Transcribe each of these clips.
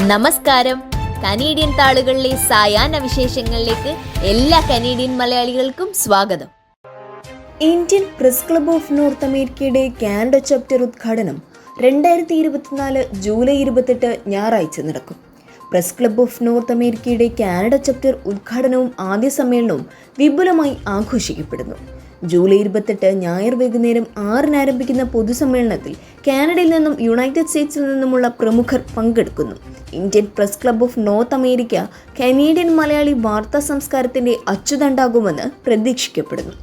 നമസ്കാരം. കനേഡിയൻ താളുകളിലെ സായാഹ്ന വിശേഷങ്ങളിലേക്ക് എല്ലാ കനേഡിയൻ മലയാളികൾക്കും സ്വാഗതം. Indian Press Club of north അമേരിക്കയുടെ കാനഡ ചാപ്റ്റർ ഉദ്ഘാടനം 2024 ജൂലൈ 28 ഞായറാഴ്ച നടക്കും. പ്രസ് ക്ലബ് ഓഫ് നോർത്ത് അമേരിക്കയുടെ കാനഡ ചാപ്റ്റർ ഉദ്ഘാടനവും ആദ്യ സമ്മേളനവും വിപുലമായി ആഘോഷിക്കപ്പെടുന്നു. ജൂലൈ 28 ഞായർ വൈകുന്നേരം 6 ആരംഭിക്കുന്ന പൊതുസമ്മേളനത്തിൽ കാനഡയിൽ നിന്നും യുണൈറ്റഡ് സ്റ്റേറ്റ്സിൽ നിന്നുമുള്ള പ്രമുഖർ പങ്കെടുക്കുന്നു. Indian Press Club of North America Canadian Malayali വാർത്താ സംസ്കാരത്തിന്റെ അച്ചുതണ്ടാകുമെന്ന് പ്രതീക്ഷിക്കപ്പെടുന്നു.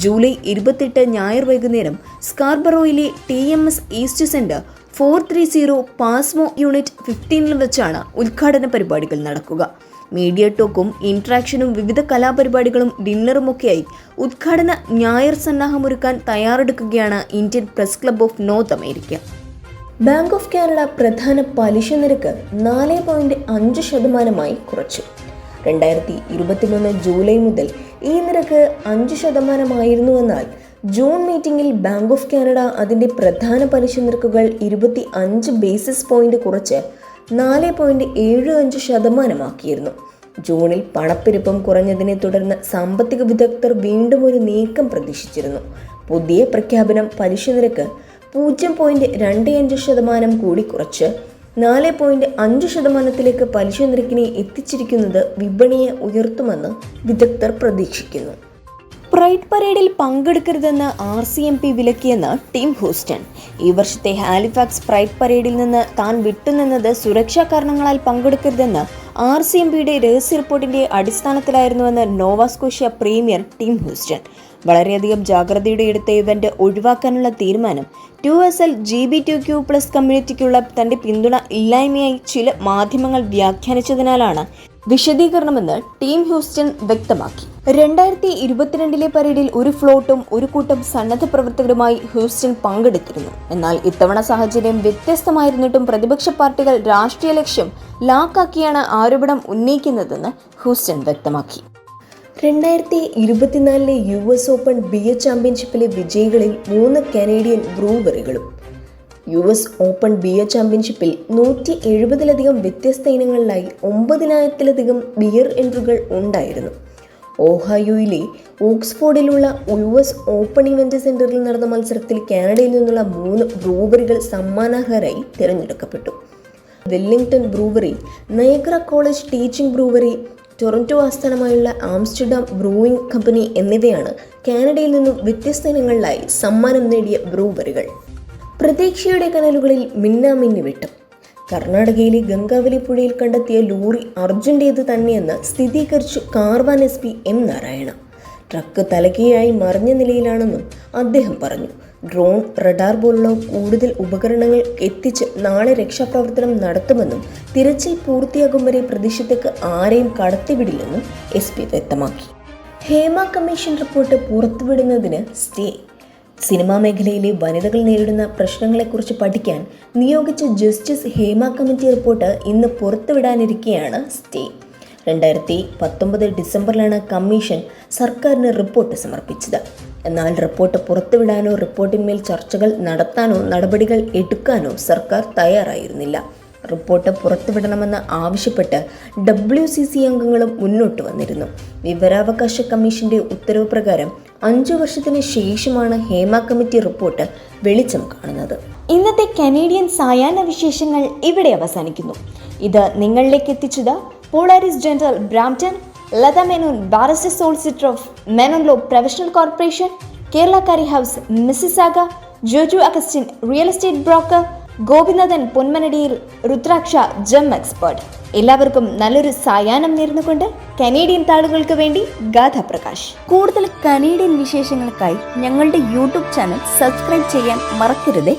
ജൂലൈ 28 ഞായർ വൈകുന്നേരം സ്കാർബറോയിലെ TMS ഈസ്റ്റ് സെന്റർ 430 പാസ്മോ യൂണിറ്റ് 15 വെച്ചാണ് ഉദ്ഘാടന പരിപാടികൾ നടക്കുക. മീഡിയ ടോക്കും ഇന്ററാക്ഷനും വിവിധ കലാപരിപാടികളും ഡിന്നറുമൊക്കെയായി ഉദ്ഘാടന ഞായർ സന്നാഹമൊരുക്കാൻ തയ്യാറെടുക്കുകയാണ് Indian Press Club of North America. Bank of Canada പ്രധാന പലിശ നിരക്ക് 4.5% കുറച്ചു. 2023 ജൂലൈ മുതൽ ഈ നിരക്ക് 5%. ജൂൺ മീറ്റിംഗിൽ ബാങ്ക് ഓഫ് കാനഡ അതിൻ്റെ പ്രധാന പലിശ നിരക്കുകൾ 25 ബേസിസ് പോയിന്റ് കുറച്ച് 4.75%. ജൂണിൽ പണപ്പെരുപ്പം കുറഞ്ഞതിനെ തുടർന്ന് സാമ്പത്തിക വിദഗ്ധർ വീണ്ടും ഒരു നീക്കം പ്രതീക്ഷിച്ചിരുന്നു. പുതിയ പ്രഖ്യാപനം പലിശ നിരക്ക് 0.25% കൂടി കുറച്ച് 4.5% പലിശ നിരക്കിനെ എത്തിച്ചിരിക്കുന്നത് വിപണിയെ ഉയർത്തുമെന്ന് വിദഗ്ധർ പ്രതീക്ഷിക്കുന്നു. പ്രൈഡ് പരേഡിൽ പങ്കെടുക്കരുതെന്ന് RCMP വിലക്കിയെന്ന് ടിം ഹൂസ്റ്റൺ. ഈ വർഷത്തെ ഹാലിഫാക്സ് പ്രൈഡ് പരേഡിൽ നിന്ന് താൻ വിട്ടുനിന്നത് സുരക്ഷാ കാരണങ്ങളാൽ പങ്കെടുക്കരുതെന്ന് RCMPയുടെ രഹസ്യ റിപ്പോർട്ടിന്റെ അടിസ്ഥാനത്തിലായിരുന്നുവെന്ന് നോവാസ്കോഷ്യ പ്രീമിയർ ടിം ഹൂസ്റ്റൺ. വളരെയധികം ജാഗ്രതയുടെ എടുത്ത ഇവന്റ് ഒഴിവാക്കാനുള്ള തീരുമാനം 2SLGBTQ+ കമ്മ്യൂണിറ്റിക്കുള്ള തന്റെ പിന്തുണ ഇല്ലായ്മയായി ചില മാധ്യമങ്ങൾ വ്യാഖ്യാനിച്ചതിനാലാണ് വിശദീകരണമെന്ന് ടീം ഹൂസ്റ്റൺ വ്യക്തമാക്കി. 2022 പരേഡിൽ ഒരു ഫ്ലോട്ടും ഒരു കൂട്ടം സന്നദ്ധ പ്രവർത്തകരുമായി ഹൂസ്റ്റൺ പങ്കെടുത്തിരുന്നു. എന്നാൽ ഇത്തവണ സാഹചര്യം വ്യത്യസ്തമായിരുന്നിട്ടും പ്രതിപക്ഷ പാർട്ടികൾ രാഷ്ട്രീയ ലക്ഷ്യം ലാക്കാക്കിയാണ് ആരോപണം ഉന്നയിക്കുന്നതെന്ന് ഹൂസ്റ്റൺ വ്യക്തമാക്കി. 2024 US ഓപ്പൺ ബിയർ ചാമ്പ്യൻഷിപ്പിലെ വിജയികളിൽ 3 കനേഡിയൻ ബ്രൂവറികളും. US ഓപ്പൺ ബിയർ ചാമ്പ്യൻഷിപ്പിൽ 170-ലധികം വ്യത്യസ്ത ഇനങ്ങളിലായി 9,000-ലധികം ബിയർ എൻട്രികൾ ഉണ്ടായിരുന്നു. ഓഹായോയിലെ ഓക്സ്ഫോർഡിലുള്ള US ഓപ്പൺ ഇവന്റ് സെന്ററിൽ നടന്ന മത്സരത്തിൽ കാനഡയിൽ നിന്നുള്ള 3 ബ്രൂവറികൾ സമ്മാനാർഹരായി തിരഞ്ഞെടുക്കപ്പെട്ടു. Wellington Brewery, Niagara College Teaching Brewery, Toronto ആസ്ഥാനമായുള്ള ആംസ്റ്റർഡാം ബ്രൂയിങ് കമ്പനി എന്നിവയാണ് കാനഡയിൽ നിന്നും വ്യത്യസ്ത ഇനങ്ങളിലായി സമ്മാനം നേടിയ ബ്രൂവറികൾ. പ്രതീക്ഷയുടെ കനലുകളിൽ മിന്നാമിന്നി വെട്ടം. കർണാടകയിലെ ഗംഗാവലി പുഴയിൽ കണ്ടെത്തിയ ലോറി അർജുൻ്റേത് തന്നെയെന്ന് സ്ഥിരീകരിച്ചു Karwar SP M Narayana. Truck തലകീഴായി മറിഞ്ഞ നിലയിലാണെന്നും അദ്ദേഹം പറഞ്ഞു. ഡ്രോൺ, റഡാർ പോലുള്ള കൂടുതൽ ഉപകരണങ്ങൾ എത്തിച്ച് നാളെ രക്ഷാപ്രവർത്തനം നടത്തുമെന്നും തിരച്ചിൽ പൂർത്തിയാകും വരെ പ്രദേശത്തേക്ക് ആരെയും കടത്തിവിടില്ലെന്നും SP വ്യക്തമാക്കി. ഹേമ കമ്മീഷൻ റിപ്പോർട്ട് പുറത്തുവിടുന്നതിന് സ്റ്റേ. സിനിമാ മേഖലയിലെ വനിതകൾ നേരിടുന്ന പ്രശ്നങ്ങളെക്കുറിച്ച് പഠിക്കാൻ നിയോഗിച്ച ജസ്റ്റിസ് ഹേമ കമ്മിറ്റി റിപ്പോർട്ട് ഇന്ന് പുറത്തുവിടാനിരിക്കെയാണ് സ്റ്റേ. 2019 ഡിസംബറിലാണ് കമ്മീഷൻ സർക്കാരിന് റിപ്പോർട്ട് സമർപ്പിച്ചത്. എന്നാൽ റിപ്പോർട്ട് പുറത്തുവിടാനോ റിപ്പോർട്ടിന്മേൽ ചർച്ചകൾ നടത്താനോ നടപടികൾ എടുക്കാനോ സർക്കാർ തയ്യാറായിരുന്നില്ല. റിപ്പോർട്ട് പുറത്തുവിടണമെന്ന് ആവശ്യപ്പെട്ട് WCC അംഗങ്ങളും മുന്നോട്ട് വന്നിരുന്നു. വിവരാവകാശ കമ്മീഷന്റെ ഉത്തരവ് പ്രകാരം 5 വർഷത്തിന് ശേഷമാണ് ഹേമ കമ്മിറ്റി റിപ്പോർട്ട് വെളിച്ചം കാണുന്നത്. ഇന്നത്തെ കനേഡിയൻ സായാഹ്ന വിശേഷങ്ങൾ ഇവിടെ അവസാനിക്കുന്നു. ഇത് നിങ്ങളിലേക്ക് എത്തിച്ചത് Polaris General Brampton, Latha Menon barrister solicitor of Menon Law Professional Corporation, Kerala Curry House Mississauga, Joju Augustine real estate broker, Gopinathan Ponmanadiyil Rudraksha gem expert. എല്ലാവർക്കും നല്ലൊരു സായാഹ്നം നേർന്നുകൊണ്ട് കനേഡിയൻ താളുകൾക്ക് വേണ്ടി ഗാഥ പ്രകാശ്. കൂടുതൽ കനേഡിയൻ വിശേഷങ്ങൾക്കായി ഞങ്ങളുടെ YouTube ചാനൽ സബ്സ്ക്രൈബ് ചെയ്യാൻ മറക്കരുതേ.